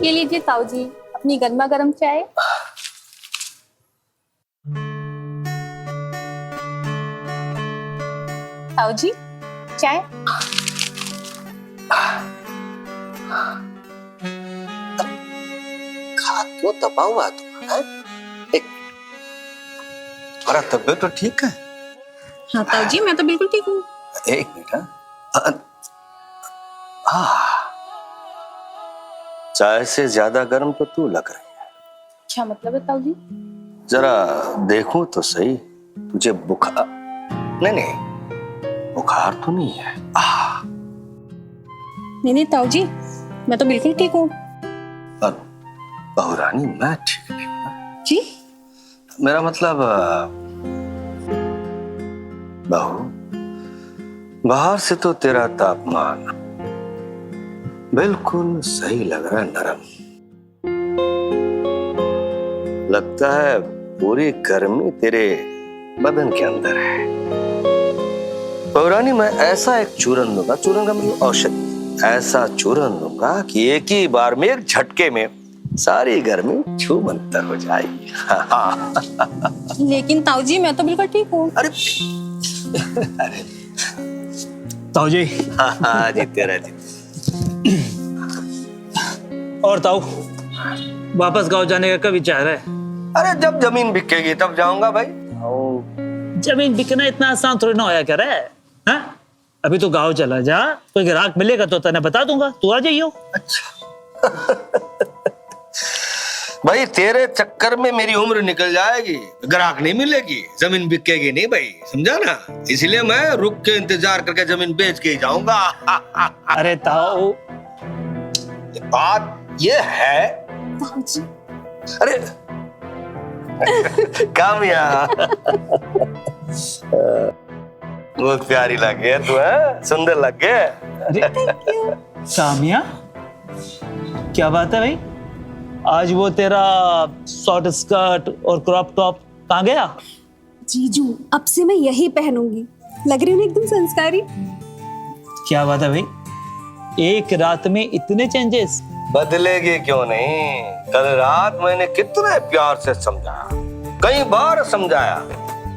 ये लीजिए ताऊ जी अपनी गर्मा गर्म चाय। ताऊ जी चाय। खा क्यों दबा हुआ तुम है? तुम्हारा तबीयत तो ठीक है? हाँ ताऊ जी मैं तो बिल्कुल ठीक हूँ। एक मिनट। हाँ। चाय से ज्यादा गर्म तो तू लग रही है। क्या मतलब है ताऊ जी? जरा देखूं तो सही, तुझे बुखार? नहीं बुखार तो नहीं है। नहीं ताऊ जी मैं तो बिल्कुल ठीक हूँ। पर बहुरानी मैं ठीक नहीं हूँ जी। मेरा मतलब बहू, बाहर से तो तेरा तापमान बिल्कुल सही लग रहा है, नरम लगता है। पूरी गर्मी तेरे बदन के अंदर है। बहुरानी मैं ऐसा एक चूरन दूंगा, चूरन का मतलब औषधि, ऐसा चूरन दूंगा कि एक ही बार में, एक झटके में सारी गर्मी छू मंतर हो जाएगी। लेकिन ताऊ जी मैं तो बिल्कुल ठीक हूँ। अरे अरे ताऊ जी। हाँ जी तेरा जी। और ताऊ वापस गांव जाने का कब विचार है? अरे जब जमीन बिकेगी तब जाऊंगा भाई। जमीन बिकना इतना आसान थोड़ी ना होया क्या रे? हाँ? अभी तो गांव चला जा, कोई ग्राहक मिलेगा तो तने बता दूंगा, तू आ जाइयो। अच्छा। भाई तेरे चक्कर में मेरी उम्र निकल जाएगी, ग्राहक नहीं मिलेगी, जमीन बिकेगी नहीं भाई, समझा ना? इसलिए मैं रुक के इंतजार करके जमीन बेच के ही जाऊंगा। अरे ताऊ बात ये है। ताऊ जी अरे कामिया बहुत प्यारी लगे तू, है सुंदर लगे। अरे कामिया क्या बात है भाई? आज वो तेरा शॉर्ट स्कर्ट और क्रॉप टॉप कहाँ गया? जीजू अब से मैं यही पहनूंगी, लग रही हूँ ना एकदम संस्कारी। क्या बात है भाई, एक रात में इतने चेंजेस? बदलेगी क्यों नहीं? कल रात मैंने कितने प्यार से समझाया, कई बार समझाया,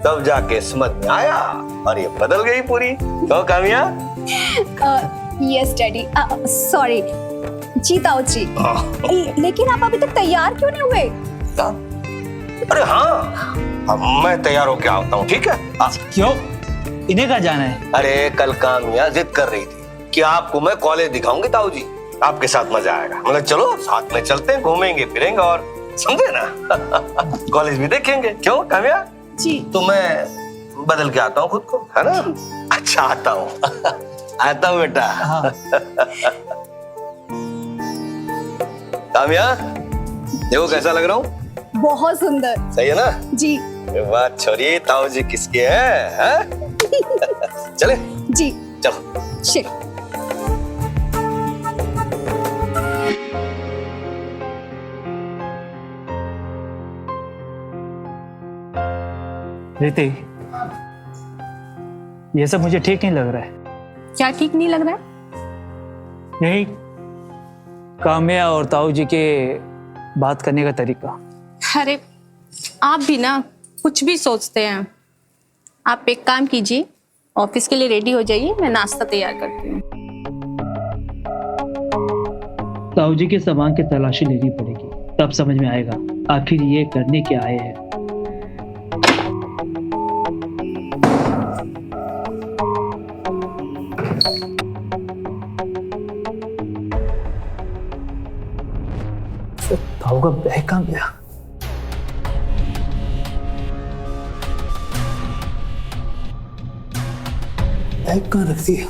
तब जाके समझ में आया और ये बदल गई पूरी। तो कामिया? यस डैडी, सॉरी जी ताऊ जी। लेकिन आप अभी तक तैयार क्यों नहीं हुए? अरे हाँ, अब मैं तैयार होके आता हूँ, ठीक है? क्यों, इन्हें कहाँ जाना है? अरे कल कामिया जिद कर रही थी कि आपको मैं कॉलेज दिखाऊंगी ताऊ जी, आपके साथ मजा आएगा। मतलब चलो साथ में चलते हैं, घूमेंगे फिरेंगे और समझे ना, कॉलेज भी देखेंगे। क्यों कामिया? जी। तो मैं बदल के आता हूँ खुद को, है ना? अच्छा आता हूँ। आता हूँ बेटा। हाँ। कामिया देखो कैसा लग रहा हूँ? बहुत सुंदर। सही है ना? जी। वाह छोरी, ताऊ जी किसके हैं? चले? जी चलो। शिट। रीति, ये सब मुझे ठीक नहीं लग रहा है। क्या ठीक नहीं लग रहा है? यही काम्या और ताऊ जी के बात करने का तरीका। अरे आप भी ना कुछ भी सोचते हैं। आप एक काम कीजिए, ऑफिस के लिए रेडी हो जाइए, मैं नाश्ता तैयार करती हूँ। ताऊ जी के सामान की तलाशी लेनी पड़ेगी, तब समझ में आएगा आखिर ये करने क्या आए हैं। ताऊ का बैग कहाँ गया? बैग कहाँ रख दिया?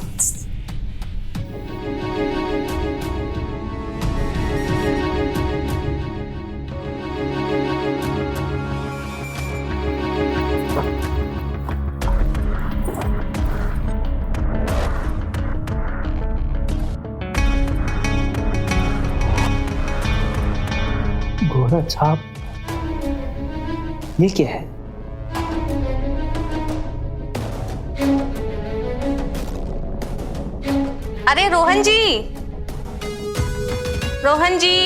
घोड़ा छाप, ये क्या है? अरे रोहन जी, रोहन जी,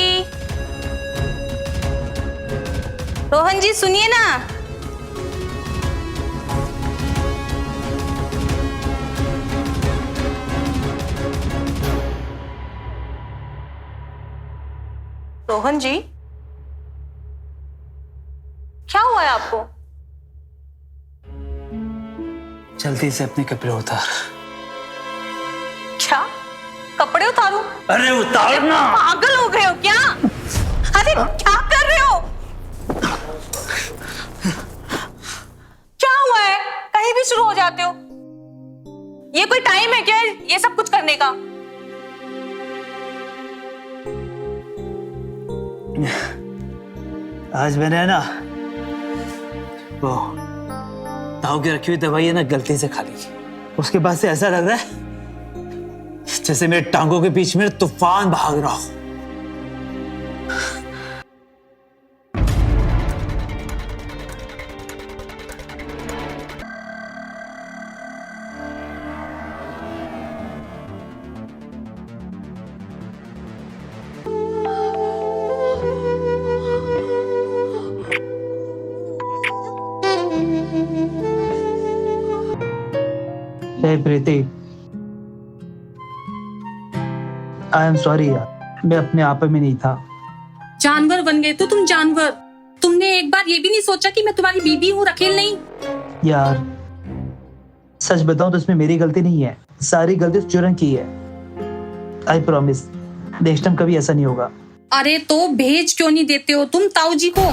रोहन जी सुनिए ना। रोहन जी, क्या हुआ है आपको? जल्दी से अपने कपड़े उतार। क्या कपड़े उतारूं? अरे उतार ना। पागल हो गए हो क्या? अरे क्या कर रहे हो? क्या हुआ है? कहीं भी शुरू हो जाते हो। ये कोई टाइम है क्या ये सब कुछ करने का? आज मैंने ना वो ताऊ की रखी हुई दवाई है ना गलती से खा ली। उसके बाद से ऐसा लग रहा है जैसे मेरे टांगों के बीच में तूफान भाग रहा हो। हे प्रीति, आई एम सॉरी यार, मैं अपने आप में नहीं था। जानवर बन गए तो तुम जानवर। तुमने एक बार ये भी नहीं सोचा कि मैं तुम्हारी बीबी हूँ, रखेल नहीं। यार सच बताऊं तो इसमें मेरी गलती नहीं है, सारी गलती उस चुरन की है। आई प्रॉमिस नेक्स्ट टाइम कभी ऐसा नहीं होगा। अरे तो भेज क्यों नहीं देते हो तुम ताऊ जी को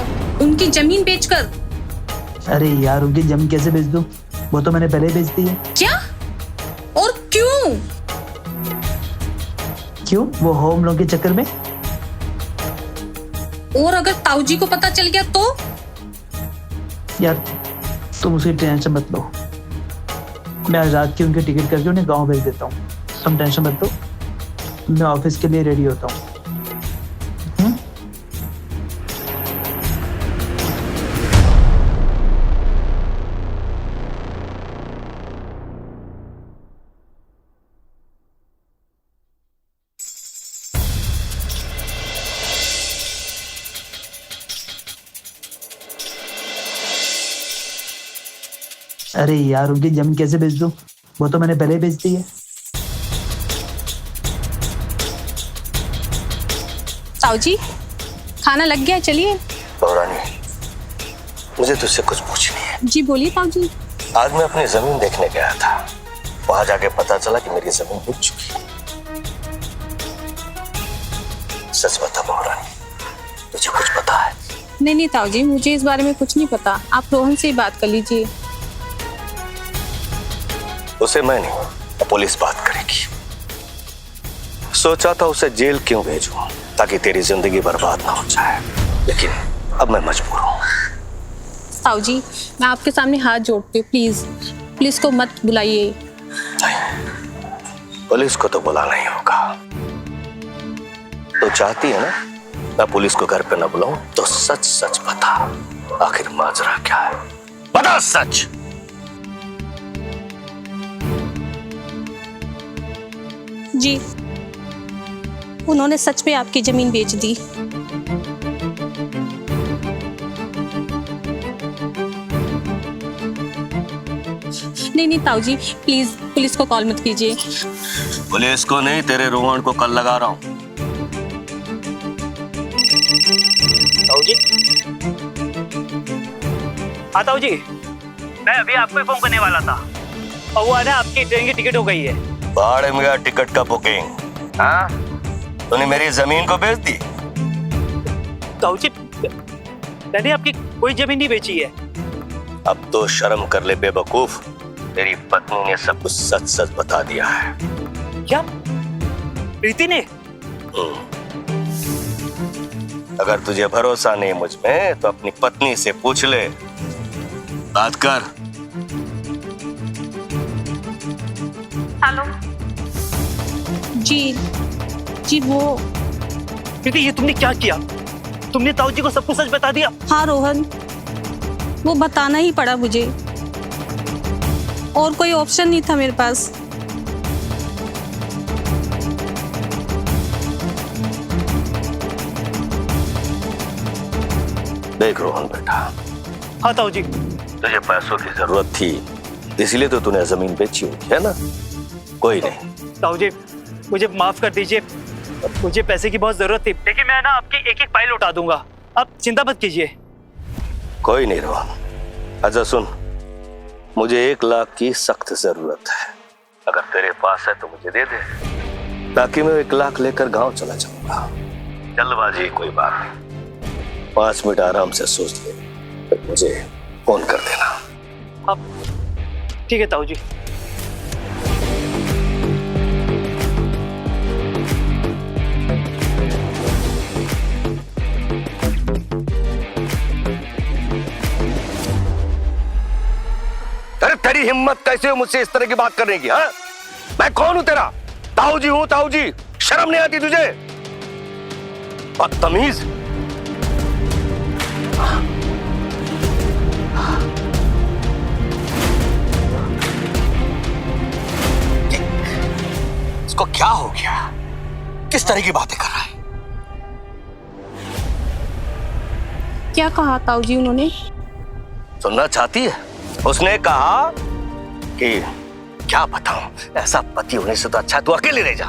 उनकी जमीन बेचकर? अरे यार उनकी जमीन कैसे बेच दूं? वो तो मैंने पहले ही बेच दी है। क्या? और क्यों? क्यों? वो होम लोन के चक्कर में। और अगर ताऊ जी को पता चल गया तो? यार तुम उसकी टेंशन मत लो, मैं आज रात की उनकी टिकट करके उन्हें गांव भेज देता हूँ। तुम टेंशन मत लो, मैं ऑफिस के लिए रेडी होता हूँ। अरे यार उनकी जमीन कैसे बेच दूं? वो तो मैंने पहले ही बेच दी है। ताऊ जी खाना लग गया, चलिए। पौरानी, मुझे तुझसे कुछ पूछनी है। जी बोलिए ताऊ जी। आज मैं अपनी जमीन देखने गया था, वहां जाके पता चला कि मेरी जमीन बिक चुकी है। सच बता पौरानी, तुझे कुछ पता है? नहीं नहीं ताऊ जी, मुझे इस बारे में कुछ नहीं पता। आप रोहन से ही बात कर लीजिए। उसे मैं नहीं, पुलिस बात करेगी। सोचा था उसे जेल क्यों भेजूं ताकि तेरी जिंदगी बर्बाद ना हो जाए, लेकिन अब मैं मजबूर हूं। ताऊ जी मैं आपके सामने हाथ जोड़ती हूँ, प्लीज पुलिस को मत बुलाइए। नहीं, पुलिस को तो बुलाना ही होगा। तो चाहती है ना मैं पुलिस को घर पे ना बुलाऊं? तो सच सच बता, आखिर माजरा क्या है? बता सच। जी उन्होंने सच में आपकी जमीन बेच दी। नहीं नहीं ताऊ जी प्लीज पुलिस को कॉल मत कीजिए। पुलिस को नहीं, तेरे रोहन को कल लगा रहा हूं। ताऊ जी, हाँ ताऊ जी, मैं अभी आपको ही फोन करने वाला था। और वो ना आपकी ट्रेन की टिकट हो गई है। बाड़े में गया टिकट का बुकिंग। हाँ, तूने मेरी जमीन को बेच दी? ताऊ जी मैंने आपकी कोई जमीन नहीं बेची है। अब तो शर्म कर ले बेवकूफ, तेरी पत्नी ने सब कुछ सच सच बता दिया है। क्या? प्रीति ने? अगर तुझे भरोसा नहीं मुझ में तो अपनी पत्नी से पूछ ले, बात कर। हेलो जी जी वो प्रीति ये तुमने क्या किया? तुमने ताऊ जी को सब कुछ सच बता दिया? हाँ रोहन, वो बताना ही पड़ा मुझे, और कोई ऑप्शन नहीं था मेरे पास। देख रोहन बेटा, हाँ ताऊ जी। तुझे पैसों की जरूरत थी, इसलिए तो तूने जमीन बेची होगी, है ना? कोई नहीं। ताऊ जी मुझे माफ कर दीजिए, मुझे पैसे की बहुत जरूरत थी, लेकिन मैं ना आपकी एक एक फाइल उठा दूंगा, आप चिंता मत कीजिए। कोई नहीं रोहन। अच्छा सुन, मुझे 1 लाख की सख्त जरूरत है। अगर तेरे पास है तो मुझे दे दे, ताकि मैं 1 लाख लेकर गांव चला जाऊंगा। जल्दबाजी कोई बात नहीं, 5 मिनट आराम से सोच ले, फिर मुझे फोन कर देना। अब ठीक है ताऊ जी। अरे तेरी हिम्मत कैसे हो मुझसे इस तरह की बात करने की? हाँ, मैं कौन हूं तेरा? ताऊ जी हूं, ताऊ जी। शर्म नहीं आती तुझे? बदतमीज। इसको क्या हो गया? किस तरह की बातें कर रहा है? क्या कहा ताऊ जी उन्होंने? सुनना चाहती है? उसने कहा कि क्या बताऊं, ऐसा पति होने से तो अच्छा तू अकेले रह जा।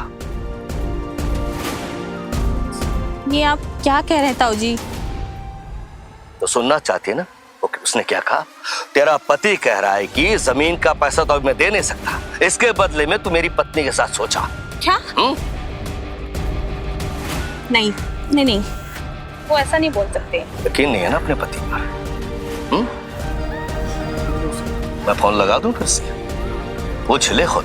ये आप क्या कह रहे हैं ताऊ जी? तो सुनना चाहती है ना? ओके, उसने क्या कहा? तेरा पति कह रहा है कि जमीन का पैसा तो अब मैं दे नहीं सकता, इसके बदले में तू मेरी पत्नी के साथ सोचा। क्या? नहीं नहीं नहीं, वो ऐसा नहीं बोल सकते। यकीन नहीं है ना अपने पति पर? मैं फोन लगा दूं फिर से? पूछ ले खुद।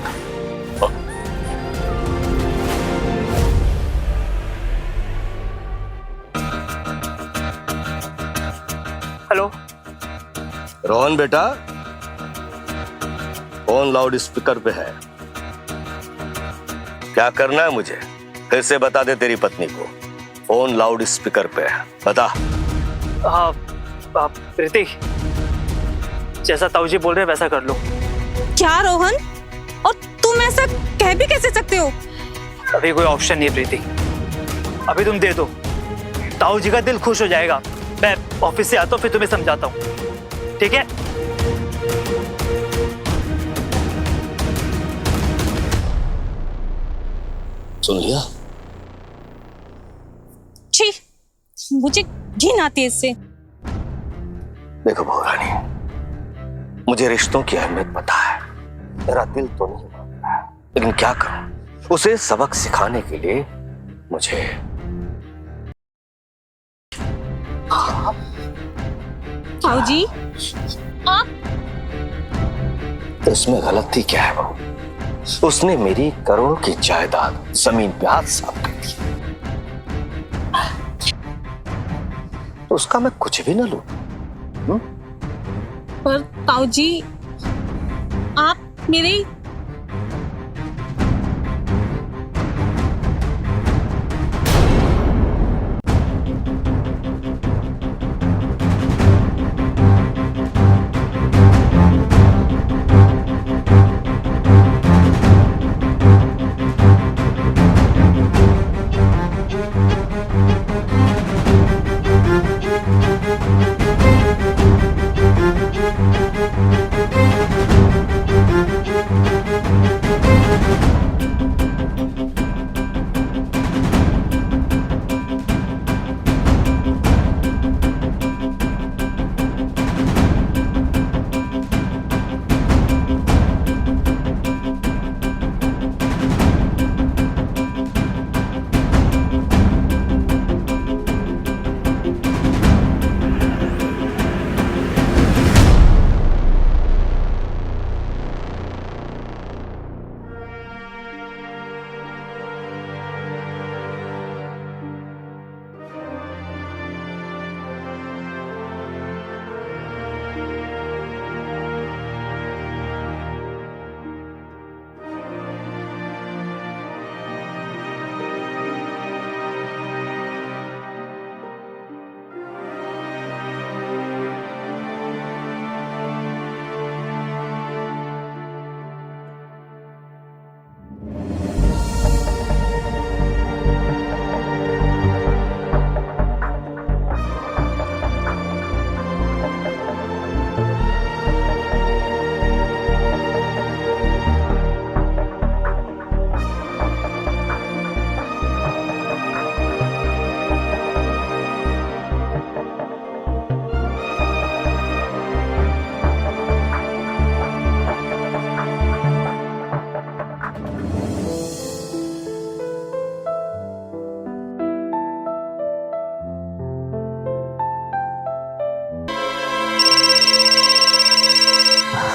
हेलो रोहन बेटा, फोन लाउड स्पीकर पे है। क्या करना है मुझे? फिर से बता दे तेरी पत्नी को। फोन लाउड स्पीकर पे है, बता। हाँ प्रीति, जैसा ताऊ जी बोल रहे हैं वैसा कर लो। क्या रोहन, और तुम ऐसा कह भी कैसे सकते हो? अभी कोई ऑप्शन नहीं है प्रीति, अभी तुम दे दो, ताऊ जी का दिल खुश हो जाएगा। मैं ऑफिस से आता हूँ, फिर तुम्हें समझाता हूँ, ठीक है? सुन लिया? छी, मुझे घिन आती है इससे। देखो बहुरानी, मुझे रिश्तों की अहमियत पता है, मेरा दिल तो नहीं मान रहा है, लेकिन क्या करूं? उसे सबक सिखाने के लिए मुझे ताऊ जी आप तो इसमें गलती क्या है बहू? उसने मेरी करोड़ों की जायदाद जमीन पे हाथ साफ कर दिया, तो उसका मैं कुछ भी न लूं? पर ताऊ जी आप मेरे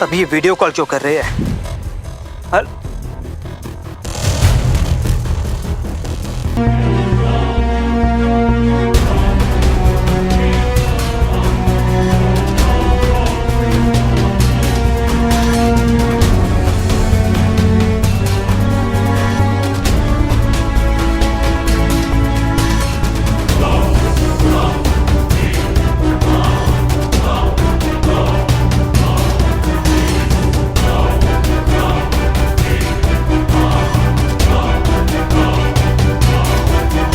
अब ये वीडियो कॉल क्यों कर रहे हैं?